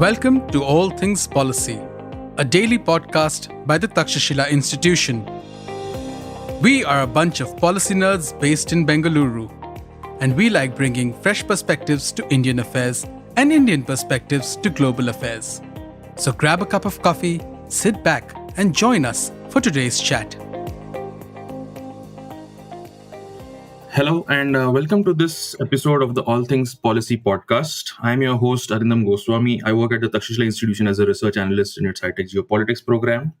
Welcome to All Things Policy, a daily podcast by the Takshashila Institution. We are a bunch of policy nerds based in Bengaluru, and we like bringing fresh perspectives to Indian affairs and Indian perspectives to global affairs. So grab a cup of coffee, sit back, and join us for today's chat. Hello and welcome to this episode of the All Things Policy podcast. I'm your host, Arindam Goswami. I work at the Takshashila Institution as a research analyst in its high-tech geopolitics program.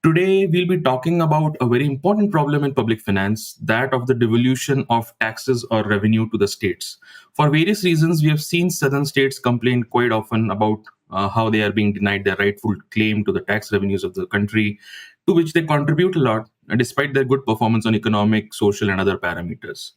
Today, we'll be talking about a very important problem in public finance, that of the devolution of taxes or revenue to the states. For various reasons, we have seen southern states complain quite often about how they are being denied their rightful claim to the tax revenues of the country, to which they contribute a lot, despite their good performance on economic, social, and other parameters.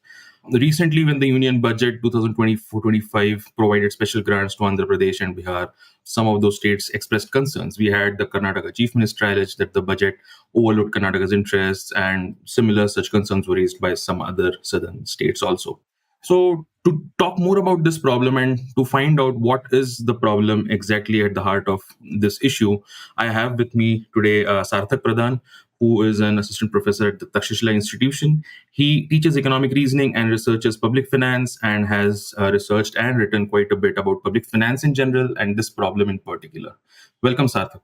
Recently, when the Union Budget 2024-25 provided special grants to Andhra Pradesh and Bihar, some of those states expressed concerns. We had the Karnataka Chief Minister allege that the budget overlooked Karnataka's interests, and similar such concerns were raised by some other southern states also. So, to talk more about this problem and to find out what is the problem exactly at the heart of this issue, I have with me today Sarthak Pradhan, who is an assistant professor at the Takshashila Institution. He teaches economic reasoning and researches public finance and has researched and written quite a bit about public finance in general and this problem in particular. Welcome, Sarthak.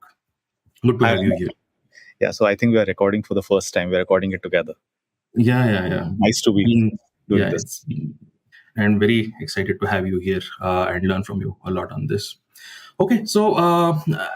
Good to have you here. Yeah, so I think we are recording for the first time. We're recording it together. Yeah. Nice to be doing this. And very excited to have you here and learn from you a lot on this. Okay, so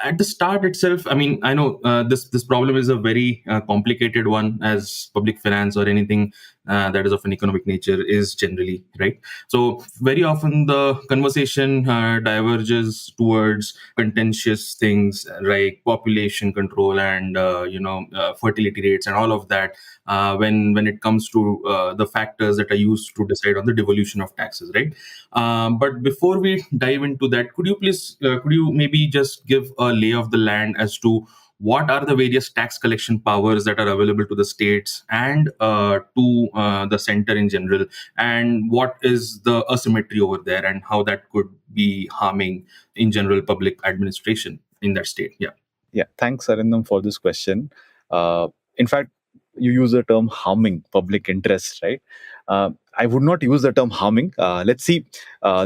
at the start itself, I mean, I know this problem is a very complicated one, as public finance or anything that is of an economic nature is generally, right? So very often the conversation diverges towards contentious things like population control and fertility rates and all of that when it comes to the factors that are used to decide on the devolution of taxes, right? But before we dive into that, could you maybe just give a lay of the land as to what are the various tax collection powers that are available to the states and to the center in general, and what is the asymmetry over there and how that could be harming in general public administration in that state? Yeah, thanks, Arindam, for this question. In fact, you use the term harming public interest, right? I would not use the term harming. Let's see,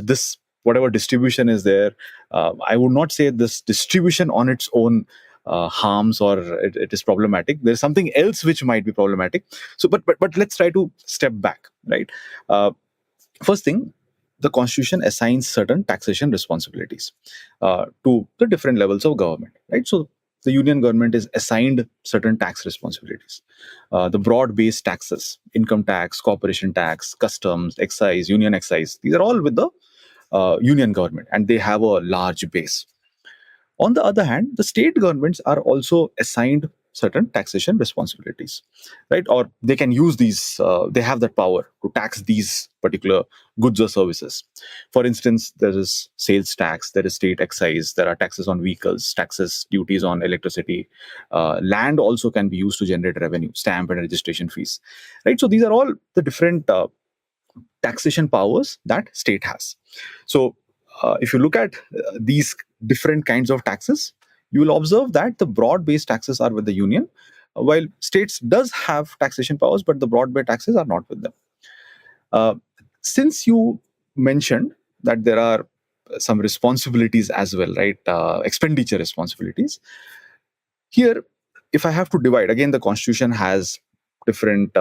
this whatever distribution is there, I would not say this distribution on its own harms or it is problematic. There's something else which might be problematic. So, but let's try to step back, right? First thing, the Constitution assigns certain taxation responsibilities to the different levels of government, right? So, the union government is assigned certain tax responsibilities. The broad-based taxes, income tax, corporation tax, customs, excise, union excise, these are all with the union government, and they have a large base. On the other hand, the state governments are also assigned certain taxation responsibilities, right? Or they can use these, they have that power to tax these particular goods or services. For instance, there is sales tax, there is state excise, there are taxes on vehicles, taxes, duties on electricity. Land also can be used to generate revenue, stamp and registration fees, right? So these are all the different taxation powers that state has. So if you look at these different kinds of taxes, you will observe that the broad-based taxes are with the union, while states does have taxation powers, but the broad-based taxes are not with them. Since you mentioned that there are some responsibilities as well, right? Expenditure responsibilities. Here, if I have to divide, again, the Constitution has different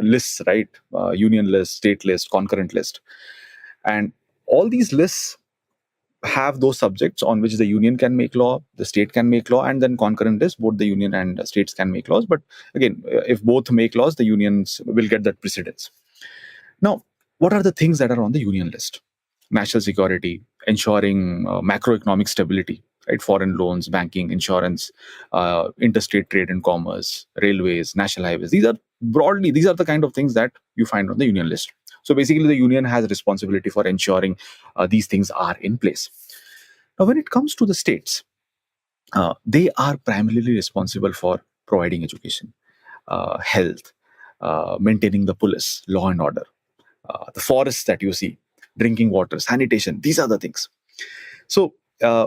lists, right? Union list, state list, concurrent list. And all these lists have those subjects on which the union can make law, the state can make law, and then concurrent list, both the union and states can make laws. But again, if both make laws, the unions will get that precedence. Now, what are the things that are on the union list? National security, ensuring macroeconomic stability, right? Foreign loans, banking, insurance, interstate trade and commerce, railways, national highways. These are the kind of things that you find on the union list. So basically, the union has responsibility for ensuring these things are in place. Now, when it comes to the states, they are primarily responsible for providing education, health, maintaining the police, law and order, the forests that you see, drinking water, sanitation. These are the things. So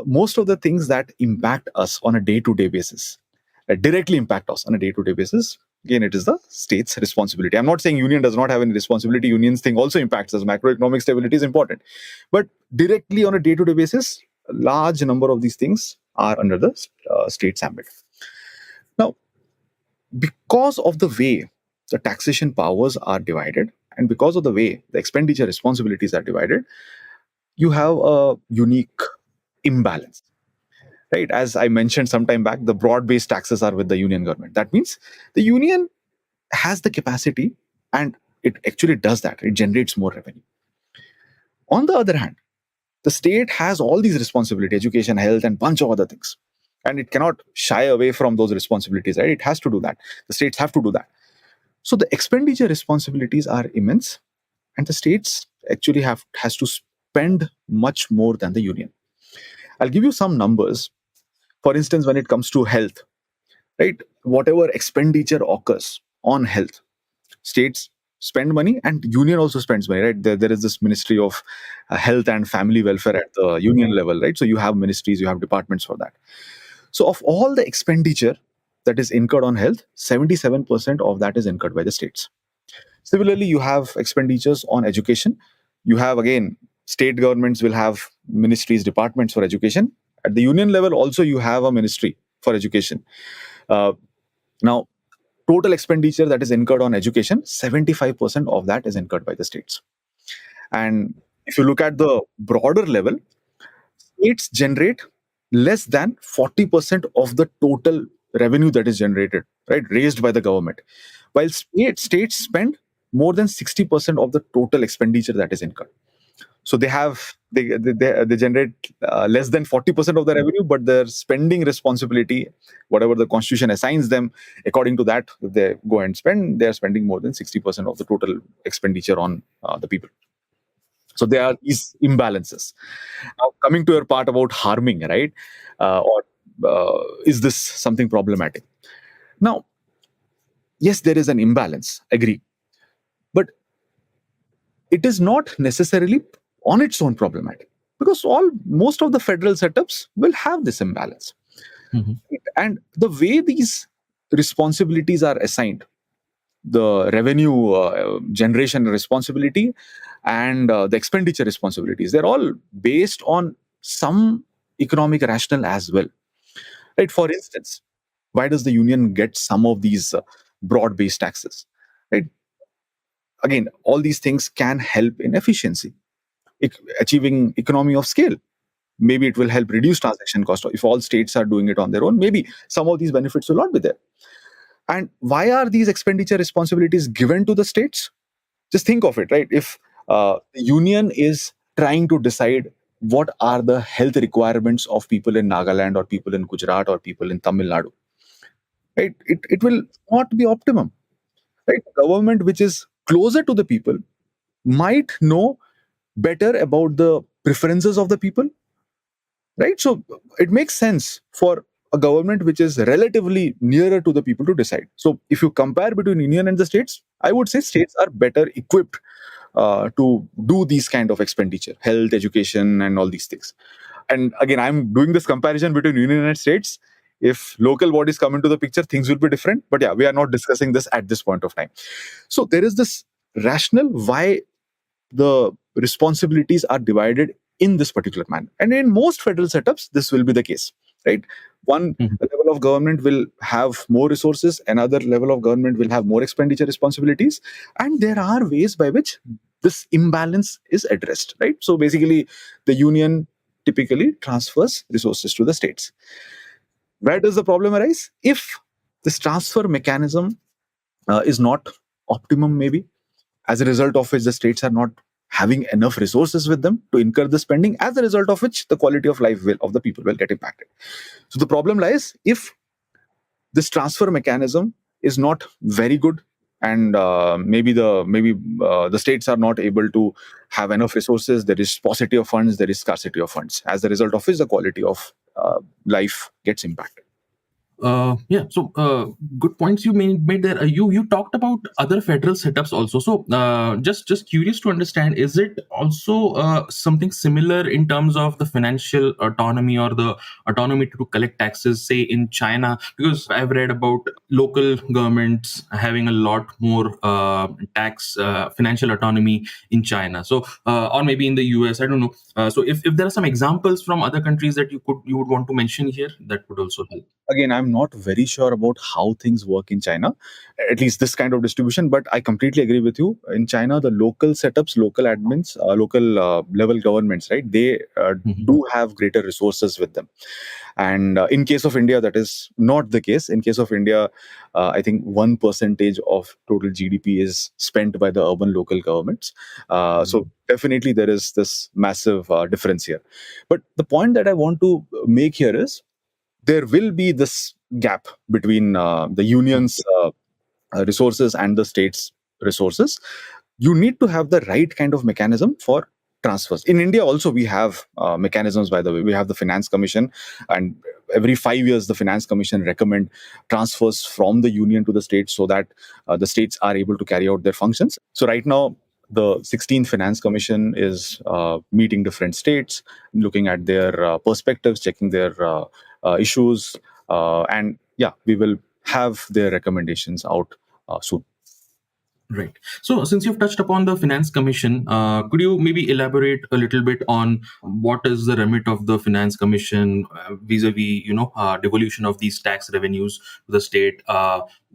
most of the things that impact us on a day-to-day basis, directly impact us on a day-to-day basis, again, it is the state's responsibility. I'm not saying union does not have any responsibility. Union's thing also impacts us. Macroeconomic stability is important. But directly on a day-to-day basis, a large number of these things are under the state's ambit. Now, because of the way the taxation powers are divided, and because of the way the expenditure responsibilities are divided, you have a unique imbalance. Right? As I mentioned some time back, the broad-based taxes are with the union government. That means the union has the capacity, and it actually does that. It generates more revenue. On the other hand, the state has all these responsibilities, education, health, and bunch of other things. And it cannot shy away from those responsibilities, right? It has to do that. The states have to do that. So the expenditure responsibilities are immense, and the states actually has to spend much more than the union. I'll give you some numbers. For instance, when it comes to health, right? Whatever expenditure occurs on health, states spend money and union also spends money, right? There is this Ministry of Health and Family Welfare at the union level, right? So you have ministries, you have departments for that. So of all the expenditure that is incurred on health, 77% of that is incurred by the states. Similarly, you have expenditures on education. You have, again, state governments will have ministries, departments for education. At the union level, also, you have a ministry for education. Now, total expenditure that is incurred on education, 75% of that is incurred by the states. And if you look at the broader level, states generate less than 40% of the total revenue that is generated, right, raised by the government, while states spend more than 60% of the total expenditure that is incurred. So they generate less than 40% of the revenue, but their spending responsibility, whatever the constitution assigns them, according to that, if they go and spend, they are spending more than 60% of the total expenditure on the people. So there are these imbalances. Now, coming to your part about harming, right? Or is this something problematic? Now, yes, there is an imbalance, agree. But it is not necessarily on its own problematic, because most of the federal setups will have this imbalance. Mm-hmm. And the way these responsibilities are assigned, the revenue generation responsibility and the expenditure responsibilities, they're all based on some economic rationale as well. Right? For instance, why does the union get some of these broad-based taxes? Right? Again, all these things can help in efficiency, achieving economy of scale. Maybe it will help reduce transaction cost. If all states are doing it on their own, maybe some of these benefits will not be there. And why are these expenditure responsibilities given to the states? Just think of it, right? If the union is trying to decide what are the health requirements of people in Nagaland or people in Gujarat or people in Tamil Nadu, right? It will not be optimum, right? Government which is closer to the people might know better about the preferences of the people, right? So it makes sense for a government which is relatively nearer to the people to decide. So if you compare between union and the states, I would say states are better equipped to do these kind of expenditure, health, education, and all these things. And again, I'm doing this comparison between union and states. If local bodies come into the picture, things will be different. But yeah, we are not discussing this at this point of time. So there is this rationale why the responsibilities are divided in this particular manner. And in most federal setups, this will be the case, right? One level of government will have more resources, another level of government will have more expenditure responsibilities. And there are ways by which this imbalance is addressed, right? So basically, the union typically transfers resources to the states. Where does the problem arise? If this transfer mechanism is not optimum, maybe, as a result of which the states are not having enough resources with them to incur the spending, as a result of which the quality of life of the people will get impacted. So the problem lies if this transfer mechanism is not very good, and maybe the states are not able to have enough resources. There is paucity of funds, there is scarcity of funds, as a result of which the quality of life gets impacted. Good points you made there. You talked about other federal setups also. So just curious to understand, is it also something similar in terms of the financial autonomy or the autonomy to collect taxes, say in China? Because I've read about local governments having a lot more tax financial autonomy in China. So or maybe in the US, I don't know. So if there are some examples from other countries that you would want to mention here, that would also help. Again, I'm not very sure about how things work in China, at least this kind of distribution, but I completely agree with you. In China, the local setups, local admins, local level governments, right, they Mhm. do have greater resources with them. And in case of India, that is not the case. In case of India, I think 1% of total GDP is spent by the urban local governments. So definitely there is this massive difference here. But the point that I want to make here is there will be this gap between the union's resources and the state's resources. You need to have the right kind of mechanism for transfers. In India also we have mechanisms, by the way. We have the Finance Commission, and every 5 years the Finance Commission recommend transfers from the union to the states so that the states are able to carry out their functions. So right now the 16th Finance Commission is meeting different states, looking at their perspectives, checking their issues, and yeah, we will have their recommendations out soon. Right. So, since you've touched upon the Finance Commission, could you maybe elaborate a little bit on what is the remit of the Finance Commission vis-a-vis, devolution of these tax revenues to the state?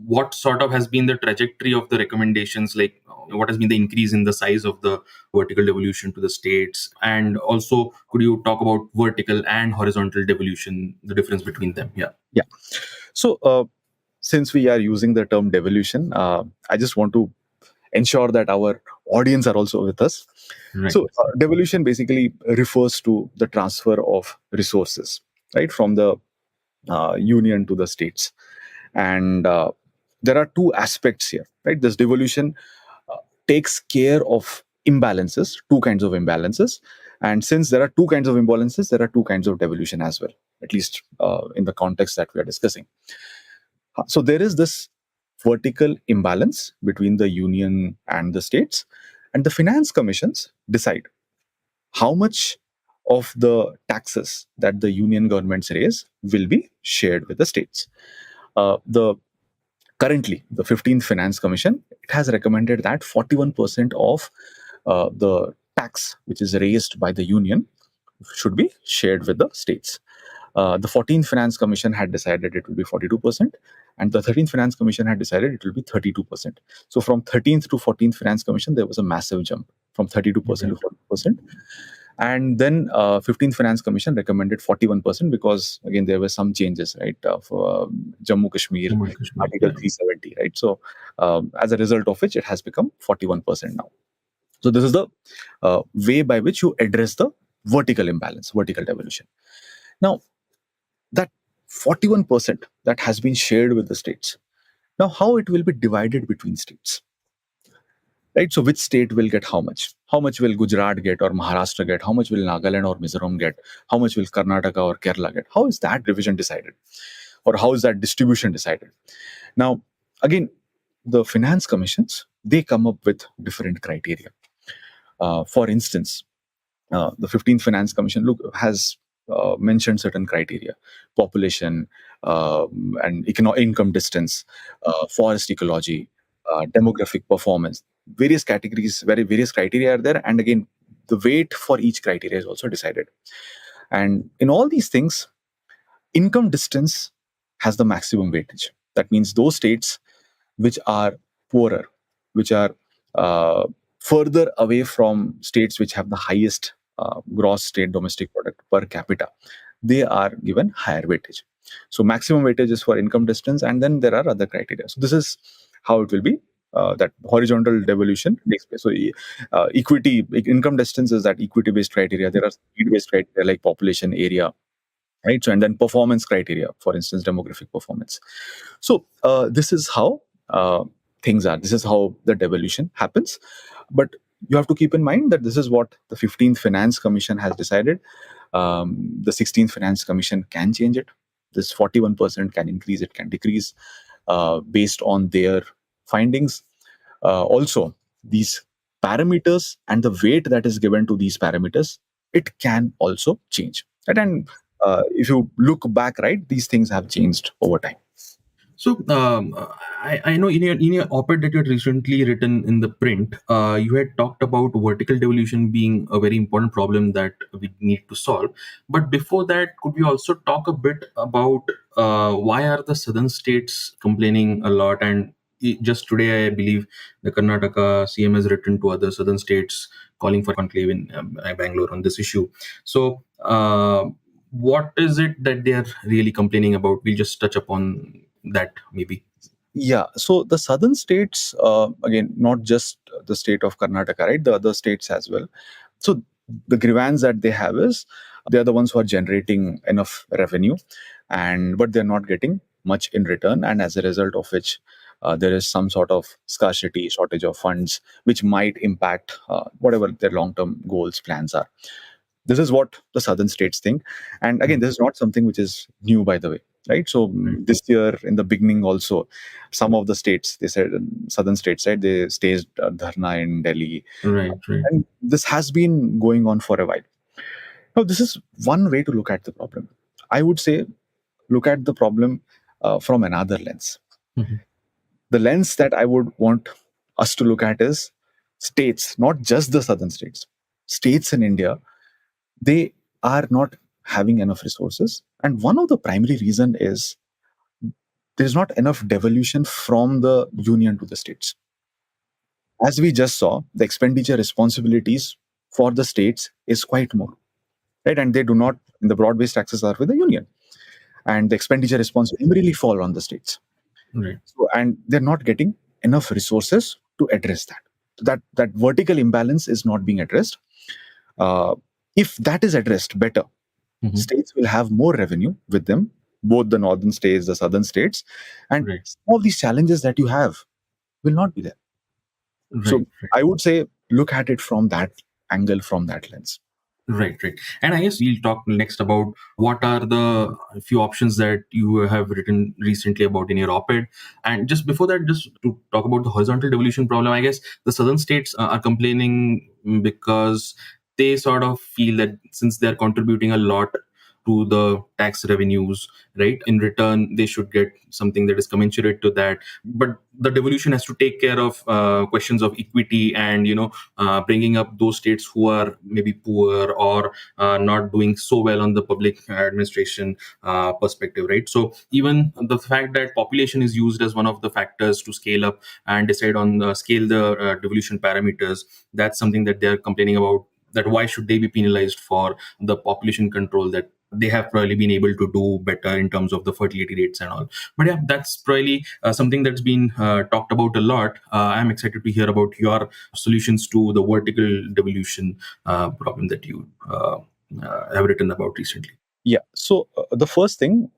What sort of has been the trajectory of the recommendations? Like, what has been the increase in the size of the vertical devolution to the states? And also, could you talk about vertical and horizontal devolution, the difference between them? Yeah. Yeah. So, since we are using the term devolution, I just want to ensure that our audience are also with us. Right. So, devolution basically refers to the transfer of resources, right, from the union to the states. And there are two aspects here, right? This devolution takes care of imbalances, two kinds of imbalances. And since there are two kinds of imbalances, there are two kinds of devolution as well, at least in the context that we are discussing. So there is this vertical imbalance between the union and the states, and the finance commissions decide how much of the taxes that the union governments raise will be shared with the states. The Currently, the 15th Finance Commission, it has recommended that 41% of the tax which is raised by the union should be shared with the states. The 14th Finance Commission had decided it will be 42%, and the 13th Finance Commission had decided it will be 32%. So from 13th to 14th Finance Commission, there was a massive jump from 32% to 40%. And then 15th Finance Commission recommended 41% because, again, there were some changes, right, for Jammu Kashmir, Jammu and Kashmir, Article yeah. 370, right? So as a result of which, it has become 41% now. So this is the way by which you address the vertical imbalance, vertical devolution. Now, that 41% that has been shared with the states, now how it will be divided between states, right? So which state will get how much will Gujarat get or Maharashtra get, how much will Nagaland or Mizoram get, how much will Karnataka or Kerala get? How is that division decided, or how is that distribution decided? Now, again, the finance commissions, they come up with different criteria. For instance, the 15th Finance Commission has mentioned certain criteria: population, and income distance, forest ecology, demographic performance. Various categories, various criteria are there, and again, the weight for each criteria is also decided. And in all these things, income distance has the maximum weightage. That means those states which are poorer, which are uh, further away from states which have the highest gross state domestic product per capita, they are given higher weightage. So maximum weightage is for income distance, and then there are other criteria. So this is how it will be. That horizontal devolution takes place. So equity, income distance is that equity-based criteria. There are speed-based criteria like population, area, right? So and then performance criteria, for instance, demographic performance. So this is how things are. This is how the devolution happens. But you have to keep in mind that this is what the 15th Finance Commission has decided. The 16th Finance Commission can change it. This 41% can increase, it can decrease based on their findings. Also, these parameters and the weight that is given to these parameters, it can also change. Right? And if you look back, right, these things have changed over time. So I know in your op-ed that you had recently written in the print, you had talked about vertical devolution being a very important problem that we need to solve. But before that, could we also talk a bit about why are the southern states complaining a lot? And just today, I believe the Karnataka CM has written to other southern states calling for conclave in Bangalore on this issue. So what is it that they are really complaining about? We'll just touch upon that maybe. Yeah, so the southern states, again, not just the state of Karnataka, right, the other states as well. So the grievance that they have is they're the ones who are generating enough revenue, but they're not getting much in return, and as a result of which there is some sort of scarcity, shortage of funds, which might impact whatever their long-term goals, plans are. This is what the southern states think. And again, this is not something which is new, by the way, right? So this year in the beginning also, some of the states, they said, southern states, right, they staged dharna in Delhi. Right. And this has been going on for a while. Now, this is one way to look at the problem. I would say look at the problem from another lens. Mhm. The lens that I would want us to look at is states, not just the southern states. States in India, they are not having enough resources. And one of the primary reason is there is not enough devolution from the union to the states. As we just saw, the expenditure responsibilities for the states is quite more, right? And they do not, the broad-based taxes are with the union. And the expenditure responsibility really fall on the states. Right. So, and they're not getting enough resources to address that. That vertical imbalance is not being addressed. If that is addressed better, states will have more revenue with them, both the northern states, the southern states, and Right. some of these challenges that you have will not be there. So I would say look at it from that angle, from that lens. Right. And I guess we'll talk next about what are the few options that you have written recently about in your op-ed. And just before that, just to talk about the horizontal devolution problem, I guess the southern states are complaining because they sort of feel that since they're contributing a lot to the tax revenues, right, in return they should get something that is commensurate to that. But the devolution has to take care of questions of equity and bringing up those states who are maybe poor or not doing so well on the public administration perspective, right? So even the fact that population is used as one of the factors to scale up and decide on scale the devolution parameters, that's something that they're complaining about, that why should they be penalized for the population control that they have probably been able to do better in terms of the fertility rates and all. But yeah, that's probably something that's been talked about a lot. I'm excited to hear about your solutions to the vertical devolution problem that you have written about recently. Yeah. So the first thing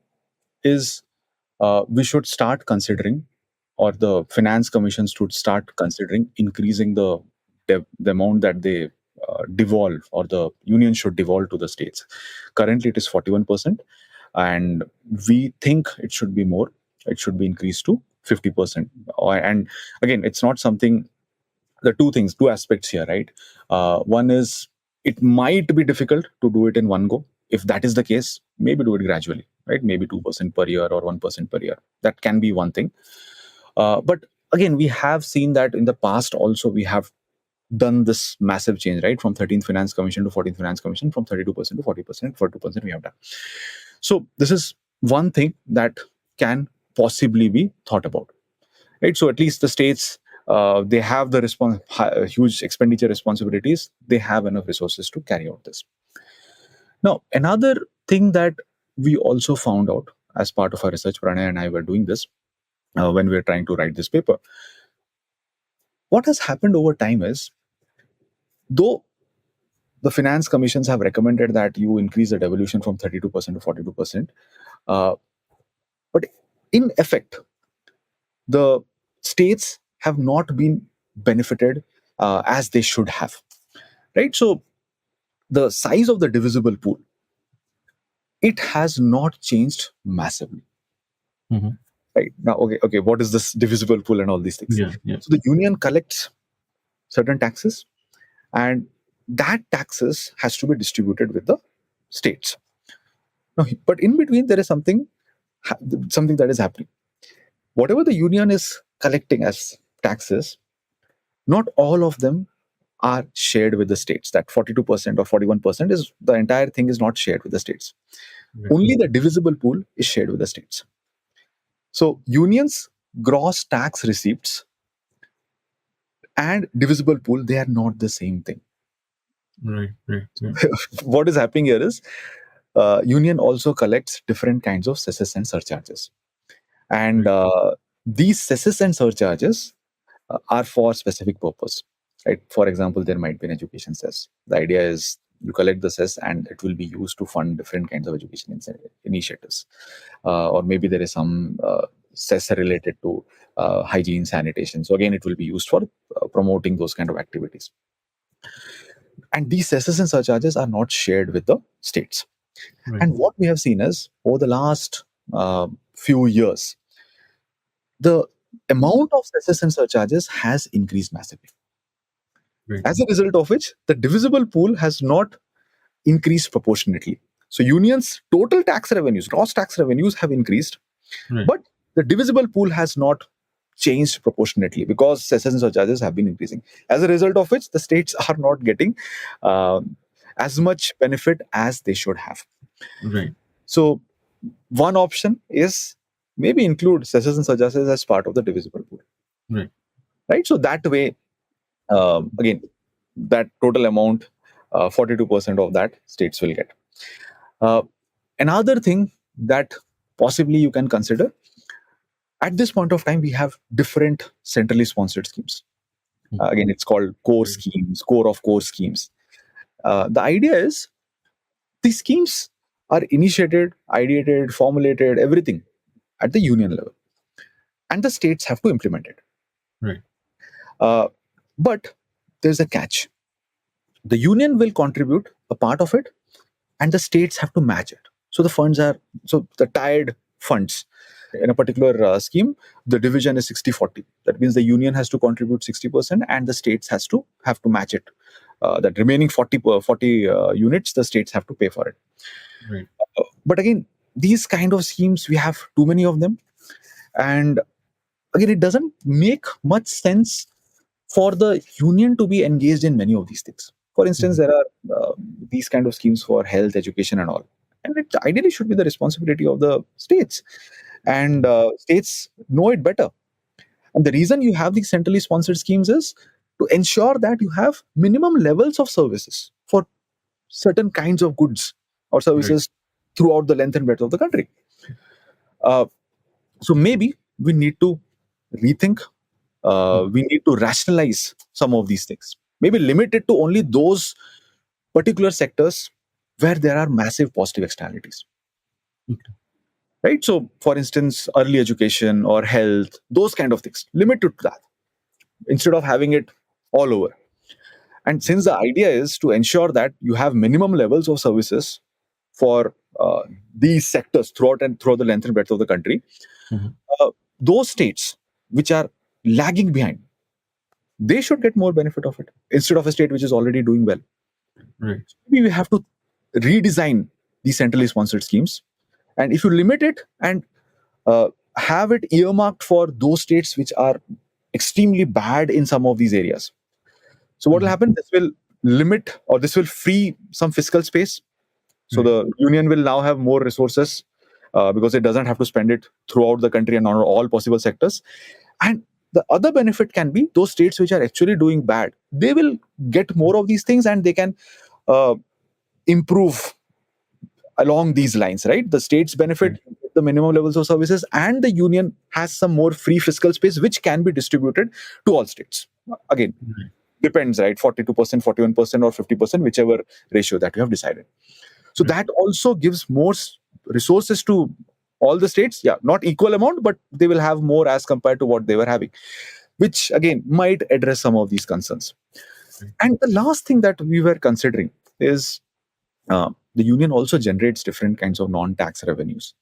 is we should start considering, or the finance commissions should start considering increasing the amount that they devolve, or the union should devolve to the states. Currently, it is 41%, and we think it should be more. It should be increased to 50%. And again, it's not something. The two aspects here, right? One is it might be difficult to do it in one go. If that is the case, maybe do it gradually, right? Maybe 2% per year or 1% per year. That can be one thing. But again, we have seen that in the past also we have done this massive change, right? From 13th Finance Commission to 14th Finance Commission, from 32% to 40%, 42% we have done. So this is one thing that can possibly be thought about, right? So at least the states, they have the huge expenditure responsibilities. They have enough resources to carry out this. Now, another thing that we also found out as part of our research, Pranay and I were doing this when we were trying to write this paper. What has happened over time is, though the finance commissions have recommended that you increase the devolution from 32% to 42%, but in effect, the states have not been benefited as they should have, right? So the size of the divisible pool it has not changed massively. Mhm. Right now, okay, what is this divisible pool and all these things? Yeah, yeah. So the union collects certain taxes, and that taxes has to be distributed with the states. Now, but in between, there is something that is happening. Whatever the union is collecting as taxes, not all of them are shared with the states. That 42% or 41% is the entire thing is not shared with the states. Right. Only the divisible pool is shared with the states. So unions' gross tax receipts and divisible pool, they are not the same thing. Right. What is happening here is union also collects different kinds of cesses and surcharges. And these cesses and surcharges are for specific purpose. Right? For example, there might be an education cess. The idea is you collect the cess and it will be used to fund different kinds of education initiatives. Or maybe there is some cess related to hygiene, sanitation. So again, it will be used for promoting those kind of activities. And these cesses and surcharges are not shared with the states. Right. And what we have seen is over the last few years, the amount of cesses and surcharges has increased massively. Right. As a result of which, the divisible pool has not increased proportionately. So unions' total tax revenues, gross tax revenues have increased, Right. but the divisible pool has not changed proportionately because cesses and surcharges have been increasing. As a result of which, the states are not getting as much benefit as they should have. Right. So one option is maybe include cesses and surcharges as part of the divisible pool. Right. Right. So that way, again, that total amount, 42% of that states will get. Another thing that possibly you can consider, at this point of time, we have different centrally sponsored schemes. Again, it's called core schemes, core of core schemes. The idea is these schemes are initiated, ideated, formulated, everything at the union level. And the states have to implement it. Right. But there's a catch. The union will contribute a part of it, and the states have to match it. So the tied funds in a particular scheme, the division is 60-40. That means the union has to contribute 60% and the states have to match it. That remaining 40 units, the states have to pay for it. Right. But again, these kind of schemes, we have too many of them. And again, it doesn't make much sense for the union to be engaged in many of these things. For instance, there are these kind of schemes for health, education, and all. And it ideally should be the responsibility of the states. And states know it better. And the reason you have these centrally sponsored schemes is to ensure that you have minimum levels of services for certain kinds of goods or services throughout the length and breadth of the country. So maybe we need to rethink, we need to rationalize some of these things. Maybe limit it to only those particular sectors where there are massive positive externalities. Okay. Right? So, for instance, early education or health, those kind of things, limit it to that instead of having it all over. And since the idea is to ensure that you have minimum levels of services for these sectors throughout the length and breadth of the country, those states which are lagging behind, they should get more benefit of it instead of a state which is already doing well. Right. Maybe we have to redesign these centrally sponsored schemes. And if you limit it and have it earmarked for those states which are extremely bad in some of these areas. So what will happen? This will limit, or this will free some fiscal space. So the union will now have more resources because it doesn't have to spend it throughout the country and on all possible sectors. And the other benefit can be those states which are actually doing bad, they will get more of these things and they can improve along these lines, right? The states benefit the minimum levels of services and the union has some more free fiscal space which can be distributed to all states. Again, depends, right? 42%, 41% or 50%, whichever ratio that you have decided. So that also gives more resources to all the states. Yeah, not equal amount, but they will have more as compared to what they were having, which again might address some of these concerns. And the last thing that we were considering is the union also generates different kinds of non-tax revenues.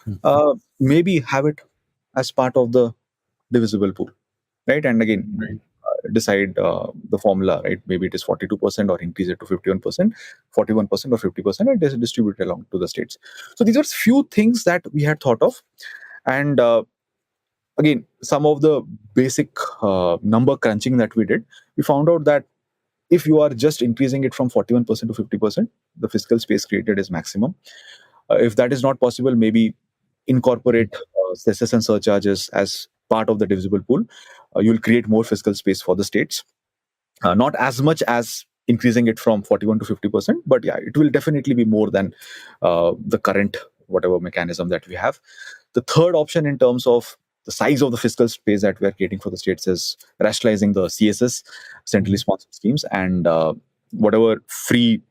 Hmm. Maybe have it as part of the divisible pool, right? And again, Right. decide the formula, right? Maybe it is 42% or increase it to 51%, 41% or 50%, and distribute it along to the states. So these are few things that we had thought of. And again, some of the basic number crunching that we did, we found out that if you are just increasing it from 41% to 50%, the fiscal space created is maximum. If that is not possible, maybe incorporate cesses and surcharges as part of the divisible pool. You'll create more fiscal space for the states. Not as much as increasing it from 41 to 50%, but yeah, it will definitely be more than the current whatever mechanism that we have. The third option in terms of the size of the fiscal space that we are creating for the states is rationalizing the CSS, centrally sponsored schemes, and whatever free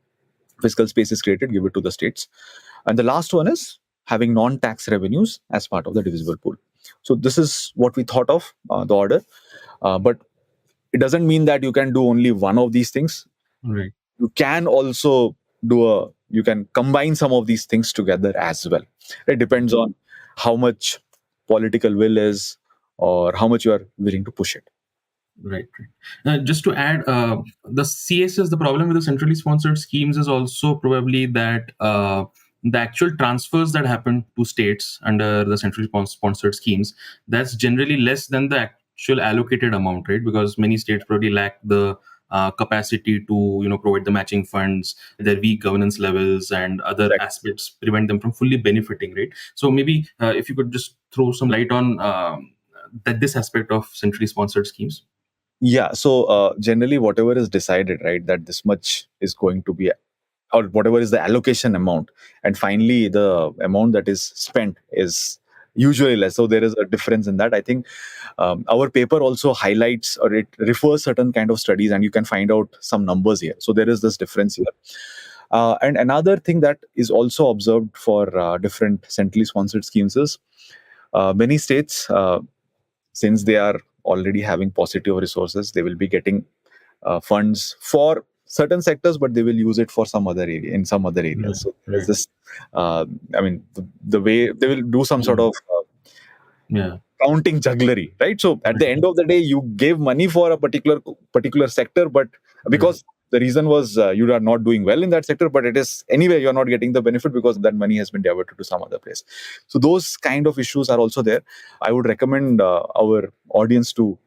fiscal space is created, give it to the states. And the last one is having non-tax revenues as part of the divisible pool. So this is what we thought of, the order. But it doesn't mean that you can do only one of these things. Right. You can also you can combine some of these things together as well. It depends on how much political will is, or how much you are willing to push it. Right. Just to add, the CSS, the problem with the centrally sponsored schemes is also probably that the actual transfers that happen to states under the centrally sponsored schemes, that's generally less than the actual allocated amount, right? Because many states probably lack the capacity to provide the matching funds. Their weak governance levels and other Exactly. aspects prevent them from fully benefiting, right? So maybe if you could just throw some light on that this aspect of centrally sponsored schemes. Yeah. So generally, whatever is decided, right, that this much is going to be, or whatever is the allocation amount, and finally the amount that is spent is usually less. So there is a difference in that. I think our paper also highlights, or it refers certain kind of studies, and you can find out some numbers here. So there is this difference here. And another thing that is also observed for different centrally sponsored schemes is many states, since they are already having positive resources, they will be getting funds for certain sectors, but they will use it for some other area in some other areas. So there's Right. this, I mean, the way they will do some sort of Yeah. counting jugglery, right? So at the end of the day, you gave money for a particular sector, but because the reason was you are not doing well in that sector, but it is anyway you are not getting the benefit because that money has been diverted to some other place. So those kind of issues are also there. I would recommend our audience to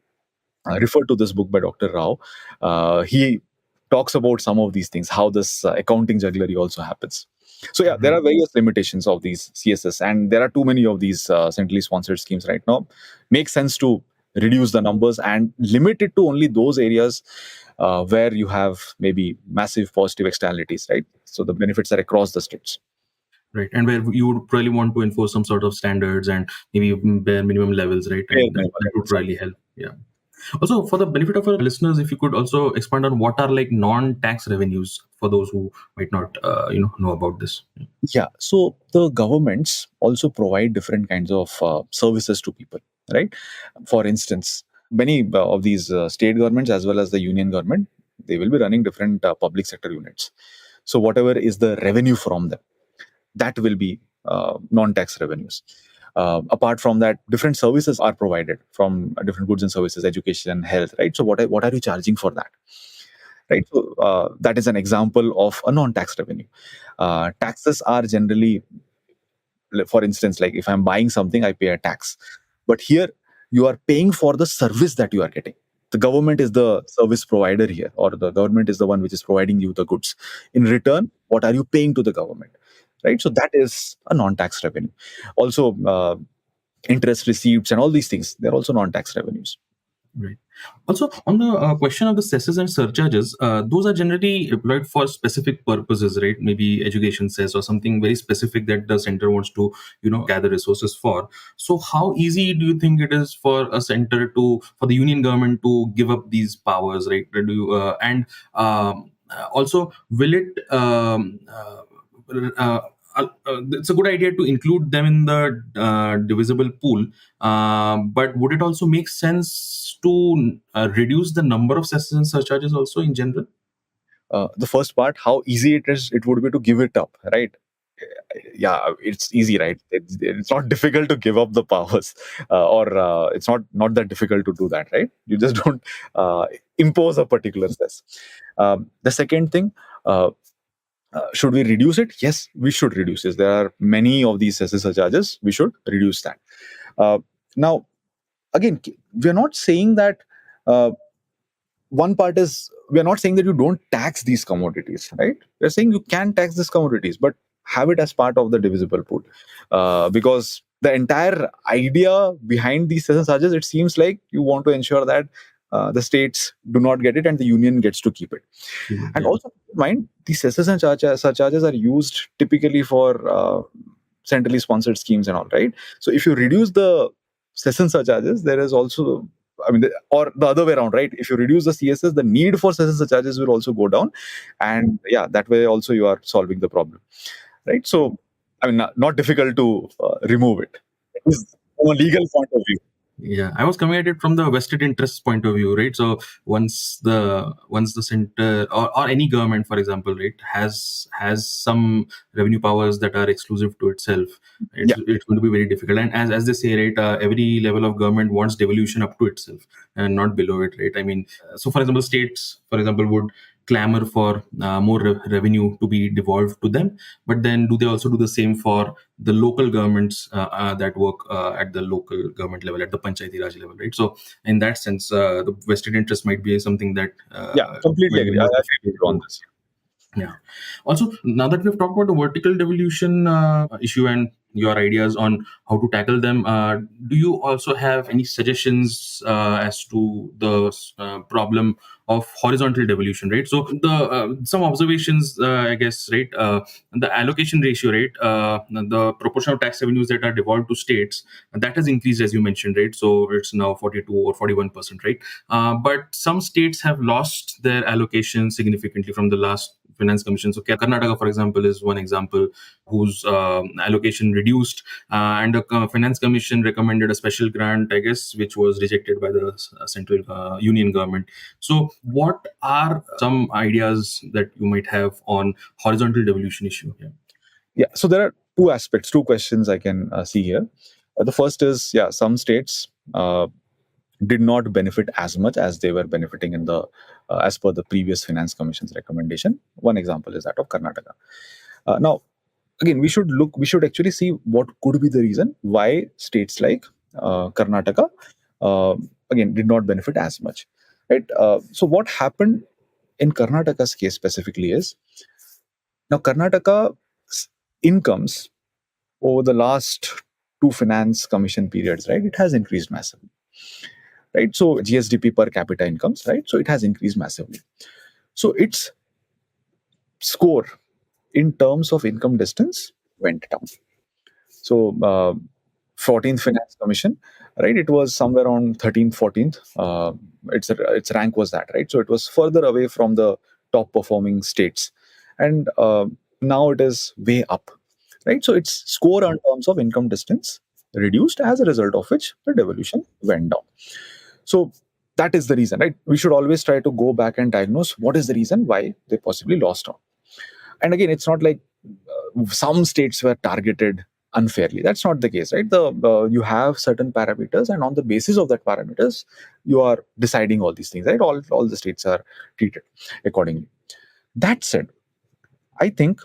refer to this book by Dr. Rao. He talks about some of these things, how this accounting jugglery also happens. So yeah, there are various limitations of these CSS, and there are too many of these centrally sponsored schemes right now. Makes sense to reduce the numbers and limit it to only those areas where you have maybe massive positive externalities, right? So the benefits are across the states. Right. And where you would probably want to enforce some sort of standards and maybe bare minimum levels, right? Yeah, And that would really help. Yeah. Also, for the benefit of our listeners, if you could also expand on what are like non-tax revenues for those who might not, know about this. Yeah. So the governments also provide different kinds of services to people, right? For instance, many of these state governments as well as the union government, they will be running different public sector units. So whatever is the revenue from them, that will be non-tax revenues. Apart from that, different services are provided from different goods and services, education, health, right? So what are you charging for that? Right. So that is an example of a non-tax revenue. Taxes are generally, for instance, like if I'm buying something, I pay a tax. But here, you are paying for the service that you are getting. The government is the service provider here, or the government is the one which is providing you the goods. In return, what are you paying to the government? Right. So that is a non-tax revenue. Also, interest receipts and all these things, they're also non-tax revenues. Right. Also, on the question of the cesses and surcharges, those are generally employed for specific purposes, right? Maybe education cess or something very specific that the center wants to, gather resources for. So, how easy do you think it is for a center for the union government to give up these powers, right? Do you, and also, will it? It's a good idea to include them in the divisible pool, but would it also make sense to reduce the number of cesses and surcharges also in general? The first part, how easy it would be to give it up, right? Yeah, it's easy, right? It's not difficult to give up the powers, or it's not that difficult to do that, right? You just don't impose a particular cess. The second thing, should we reduce it? Yes, we should reduce it. There are many of these cesses surcharges. We should reduce that. Now, again, we're not saying that. One part is, we are not saying that you don't tax these commodities, right? We're saying you can tax these commodities, but have it as part of the divisible pool, because the entire idea behind these cess and charges, it seems like you want to ensure that the states do not get it and the union gets to keep it. And also keep in mind, these cesses and surcharges are used typically for centrally sponsored schemes and all, right? So if you reduce the cess and surcharges, there is also, or the other way around, right? If you reduce the CSS, the need for cess and surcharges will also go down, and yeah, that way also you are solving the problem, right? So, not difficult to remove it. It is from a legal point of view. Yeah, I was coming at it from the vested interest point of view, right? So once the center or any government, for example, right, has some revenue powers that are exclusive to itself, it's going to be very difficult. And as they say, right, every level of government wants devolution up to itself and not below it, right? So for example, states, for example, would clamor for more revenue to be devolved to them, but then do they also do the same for the local governments that work at the local government level, at the panchayati raj level, right? So in that sense, the vested interest might be something that completely agree. I agree with you on this. Yeah. Also, now that we've talked about the vertical devolution issue and your ideas on how to tackle them, do you also have any suggestions as to the problem of horizontal devolution, right? So the some observations, I guess, right? The allocation ratio, right? The proportion of tax revenues that are devolved to states, that has increased, as you mentioned, right? So it's now 42 or 41%, right? But some states have lost their allocation significantly from the last Finance Commission. So Karnataka, for example, is one example whose allocation reduced, and the Finance Commission recommended a special grant, I guess, which was rejected by the central union government. So what are some ideas that you might have on horizontal devolution issue? Yeah, so there are two questions I can see here. The first is, some states did not benefit as much as they were benefiting in the as per the previous Finance Commission's recommendation. One example is that of Karnataka. Now, again, we should actually see what could be the reason why states like Karnataka again did not benefit as much, right? So what happened in Karnataka's case specifically is, now Karnataka's incomes over the last two Finance Commission periods, right, it has increased massively. Right, so GSDP per capita incomes, right? So it has increased massively. So its score in terms of income distance went down. So 14th Finance Commission, right? It was somewhere around 13th, 14th. Its rank was that, right? So it was further away from the top performing states, and now it is way up, right? So its score in terms of income distance reduced, as a result of which the devolution went down. So that is the reason, right? We should always try to go back and diagnose what is the reason why they possibly lost out. And again, it's not like some states were targeted unfairly. That's not the case, right? You have certain parameters, and on the basis of that parameters, you are deciding all these things, right? All the states are treated accordingly. That said, I think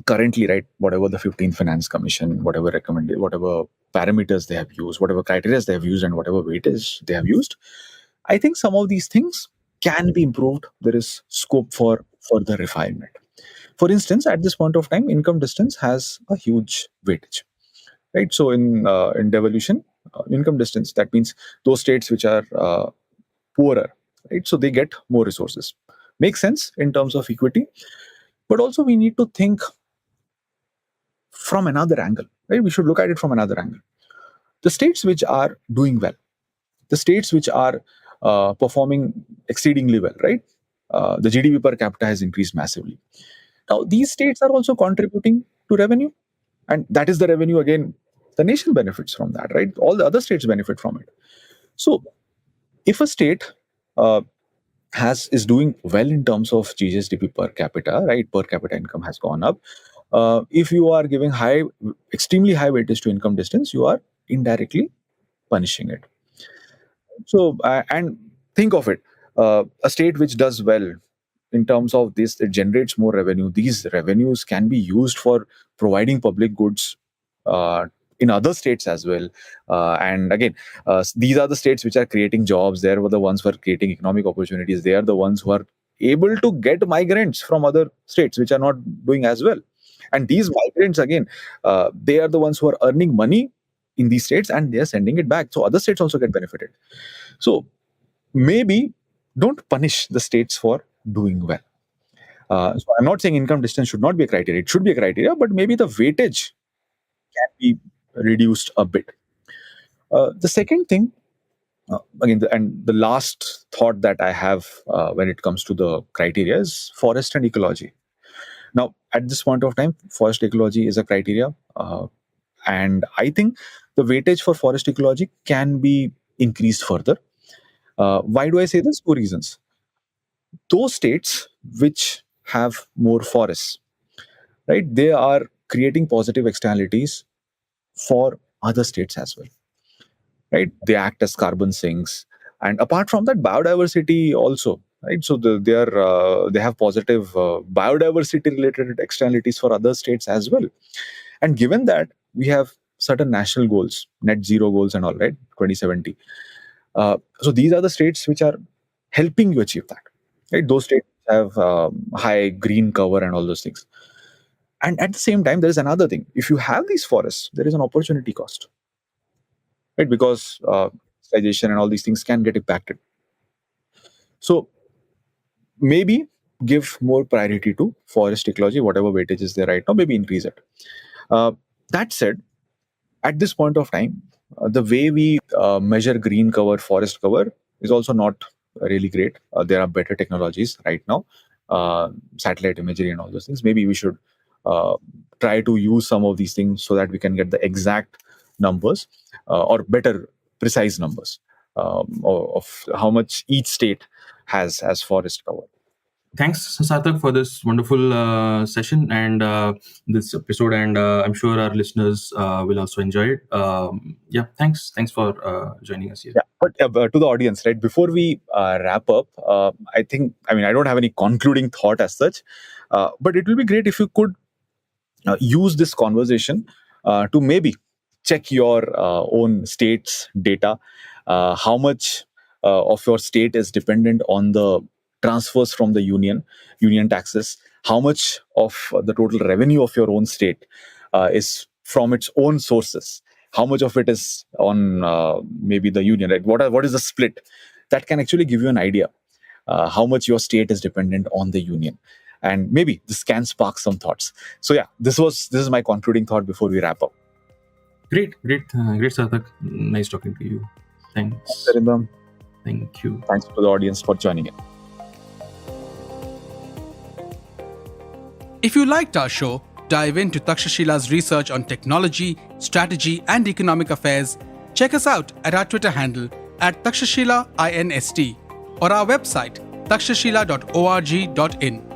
currently, right, whatever the 15th Finance Commission, whatever recommended, whatever parameters they have used, whatever criteria they have used, and whatever weightage they have used, I think some of these things can be improved. There is scope for further refinement. For instance, at this point of time, income distance has a huge weightage, right? So in devolution, income distance, that means those states which are poorer, right? So they get more resources. Makes sense in terms of equity, but also we need to think from another angle, right? We should look at it from another angle. The states which are doing well, the states which are performing exceedingly well, right? The GDP per capita has increased massively. Now, these states are also contributing to revenue, and that is the revenue, again, the nation benefits from that, right? All the other states benefit from it. So, if a state is doing well in terms of GSDP per capita, right? Per capita income has gone up. If you are giving extremely high weightage to income distance, you are indirectly punishing it. So, and think of it, a state which does well in terms of this, it generates more revenue. These revenues can be used for providing public goods in other states as well. And again, these are the states which are creating jobs. They are the ones who are creating economic opportunities. They are the ones who are able to get migrants from other states which are not doing as well. And these migrants, again, they are the ones who are earning money in these states and they are sending it back. So other states also get benefited. So maybe don't punish the states for doing well. So I'm not saying income distance should not be a criteria. It should be a criteria, but maybe the weightage can be reduced a bit. The second thing, again, and the last thought that I have when it comes to the criteria is forest and ecology. Now, at this point of time, forest ecology is a criteria. And I think the weightage for forest ecology can be increased further. Why do I say this? Two reasons. Those states which have more forests, right, they are creating positive externalities for other states as well, right? They act as carbon sinks, and apart from that, biodiversity also, right? So they have positive biodiversity related externalities for other states as well. And given that we have certain national goals, net zero goals and all, right, 2070. So these are the states which are helping you achieve that, right? Those states have high green cover and all those things. And at the same time, there is another thing. If you have these forests, there is an opportunity cost, right? Because industrialization and all these things can get impacted. So maybe give more priority to forest ecology, whatever weightage is there right now, maybe increase it. That said, at this point of time, the way we measure green cover, forest cover is also not really great. There are better technologies right now, satellite imagery and all those things. Maybe we should try to use some of these things so that we can get the exact numbers or better, precise numbers of how much each state has as forest cover. Thanks, Sarthak, for this wonderful session and this episode, and I'm sure our listeners will also enjoy it. Thanks for joining us here. Yeah, but to the audience, right, before we wrap up, I don't have any concluding thought as such, but it will be great if you could use this conversation to maybe check your own state's data, how much of your state is dependent on the transfers from the union taxes, how much of the total revenue of your own state is from its own sources, how much of it is on maybe the union, right? What is the split? That can actually give you an idea how much your state is dependent on the union. And maybe this can spark some thoughts. So yeah, this is my concluding thought before we wrap up. Great, Sarthak. Nice talking to you. Thanks. Arindam. Thank you. Thanks to the audience for joining in. If you liked our show, dive into Takshashila's research on technology, strategy, and economic affairs. Check us out at our Twitter handle @Takshashila INST or our website takshashila.org.in.